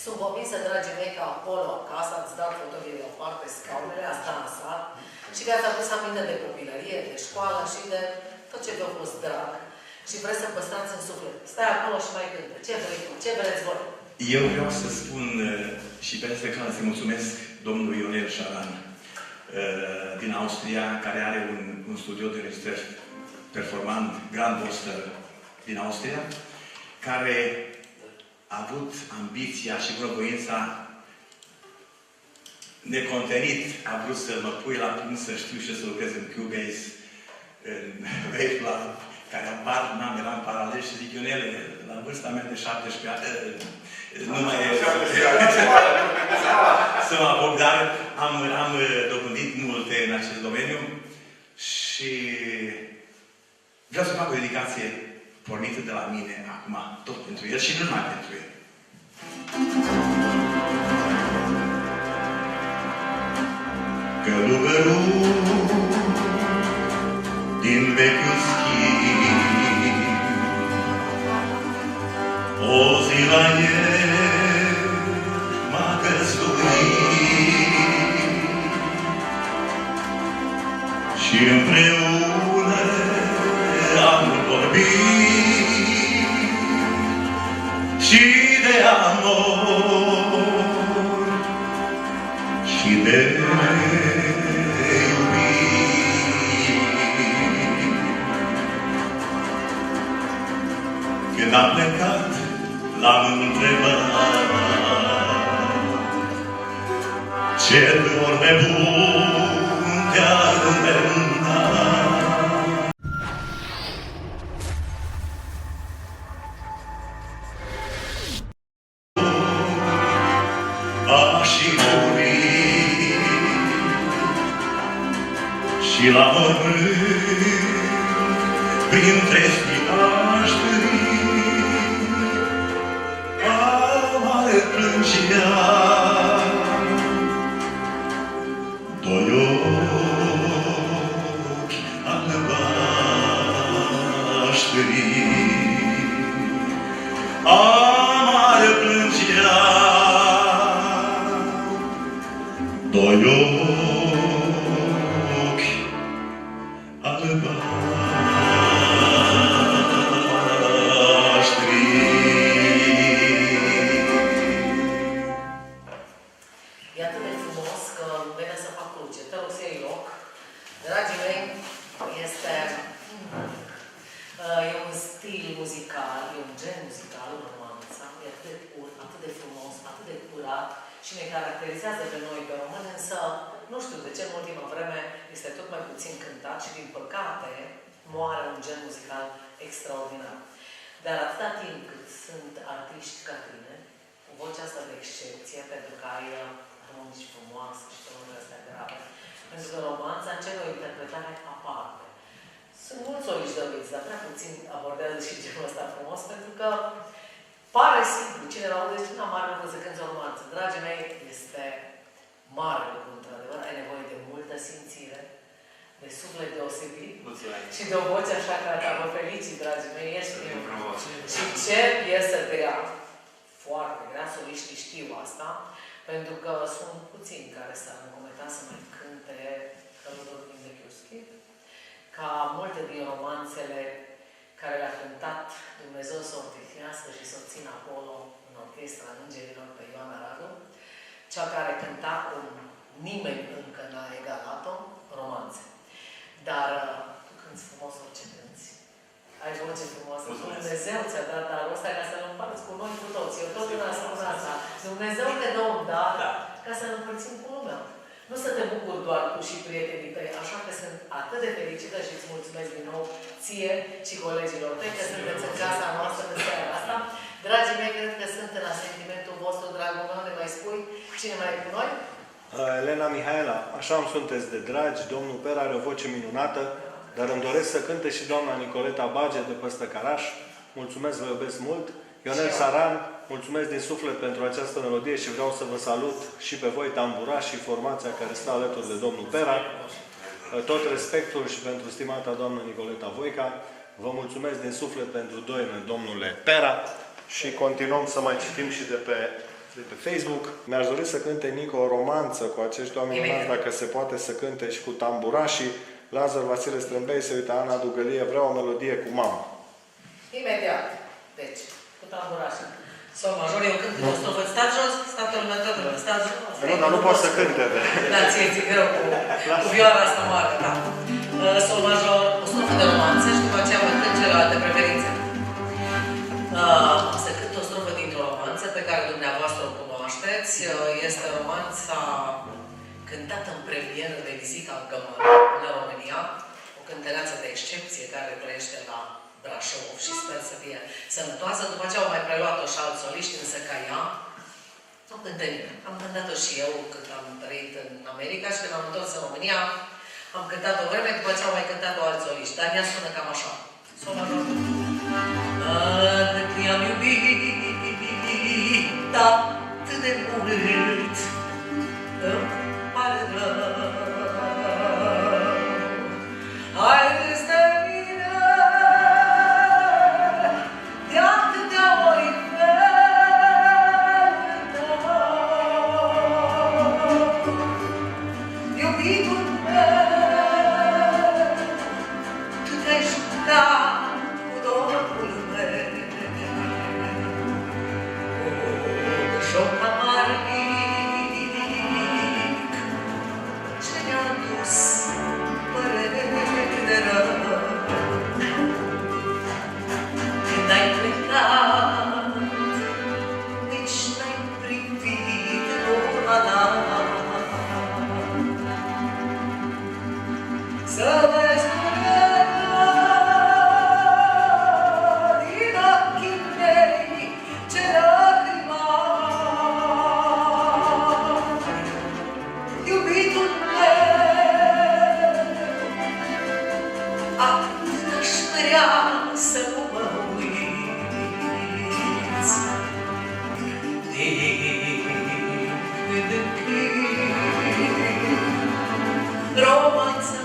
Sunt convinsă, dragii mei, că acolo, acasă, ați dat fotoliile la parte, scaunele, ați dansat și că ați adus aminte de copilărie, de școală și de tot ce v-a fost drag. Și vreți să păstrați în suflet. Stai acolo și mai cântă. Ce vrei tu? Ce vreți voi? Eu vreau să spun și pe aceste cale să mulțumesc domnului Ionel Șaran din Austria, care are un studio de înregistrări performant, Grand Boster din Austria, care a avut ambiția și bunăvoința necontenit, a vrut să mă pui la punct să știu și să lucrez în Cubase, în Wavelab, care apar, eram paralel și zic, Ionele, la vârsta mea de 17 ani, nu mai e să mă apuc, dar am dobândit multe în acest domeniu și vreau să fac o dedicație pornită de la mine acum, tot pentru el și nu numai pentru el. Călugărul din vechiul schimb, o zi la el m-a găzduit și împreună am vorbit și de amor și de când am plecat, l-am întrebat ce dor nebun te-a îndemnat. Aș muri și la mormânt printre stimaștri plângea doi ochi albaștri. Amar plângea doi ochi albaștri. Și ne caracterizează pe noi, pe români, însă, nu știu de ce, în ultima vreme este tot mai puțin cântat și, din păcate, moare un gen muzical extraordinar. Dar atâta timp cât sunt artiști ca tine, cu vocea asta de excepție, pentru că ai harmonici frumoase și tonurile astea grave, pentru că romanța începe o interpretare aparte. Sunt mulți soliști dăruiți, dar prea puțin abordează și genul ăsta frumos, pentru că pare simplu. Cine l-aude zice, nu am mare lucru să cânti o romanță. Dragii mei, este mare lucru, într-adevăr. Ai nevoie de multă simțire, de suflet deosebit și de o voce așa ca ta. Vă felicit, dragii mei, ești primul. Și ce piesă grea, foarte grea, soliștii știu asta, pentru că sunt puțini care s-ar încometa să mai cânte Călugărul din vechiul schimb, ca multe din romanțele care le-a cântat Dumnezeu să o odihnească și să o țină acolo în orchestra Îngerilor pe Ioana Radu, cea care cânta cum nimeni încă n-a egalat-o, romanțe. Dar tu cânti frumos orice cânti. Ai voce frumoasă. Dumnezeu ți-a dat darul ăsta ca să-l împarți cu noi cu toți. Eu tot una spun asta. Dumnezeu te dă un dar ca să-l împărțim cu lumea. Nu să te bucuri doar tu și prietenii tăi, așa că sunt atât de fericită și îți mulțumesc din nou ție și colegilor tăi că sunteți în casa noastră în seara asta. Dragii mei, cred că sunt la sentimentul vostru, dragul meu, ne mai spui cine mai e cu noi? Elena Mihaela, așa îmi sunteți de dragi, domnul Pera are o voce minunată, dar îmi doresc să cânte și doamna Nicoleta Bage de Păstă Caraș. Mulțumesc, vă iubesc mult. Ionel Saran, mulțumesc din suflet pentru această melodie și vreau să vă salut și pe voi, tamburași și formația care stă alături de domnul Pera. Tot respectul și pentru stimata doamnă Nicoleta Voica. Vă mulțumesc din suflet pentru doimă, domnule Pera. Și continuăm să mai citim și de pe Facebook. Mi-aș dori să cânte Nico o romanță cu acești oameni minunați, dacă se poate să cânte și cu tamburașii. Lazar Vasile Strâmbei se uită, Ana Dugălie, vreau o melodie cu mama. Imediat. Deci, cu tamburașul. Sol major, eu cânt o strofă. Stați jos, statul meu, totul, stați jos. Nu, dar nu poți să cânte. Da, ție greu cu vioara asta mare, da. Sol major, o strofă de romanță și după aceea vă cânt celelalte preferințe. Să cânt o strofă dintr-o romanță pe care dumneavoastră o cunoașteți. Este romanța cântată în premieră de Lizica Gămân în România, o cântăreață de excepție care trăiește la Brașov și sper să fie sănătoasă. După aceea au mai preluat-o și alți soliști, însă ca ea nu cântă nimeni. Am cântat-o și eu când am trăit în America și când am întors în România, am cântat o vreme, după aceea au mai cântat-o alți soliști. Dar ea sună cam așa. Sună așa. Cât i-am iubit atât de mult, îmi pare rău. Ai râs de mine de atâtea ori în felul tău. Iubitul meu, tu te-ai jucat cu dorul meu. O joc amarnic ce mi-a dus părere de rău. Când ai plecat, nici n-ai privit în urma ta. Să vezi durerea din ochii mei ce lăcrimat. Iubitul meu, atât aș vrea să nu mă uiți. Din când în când, romanța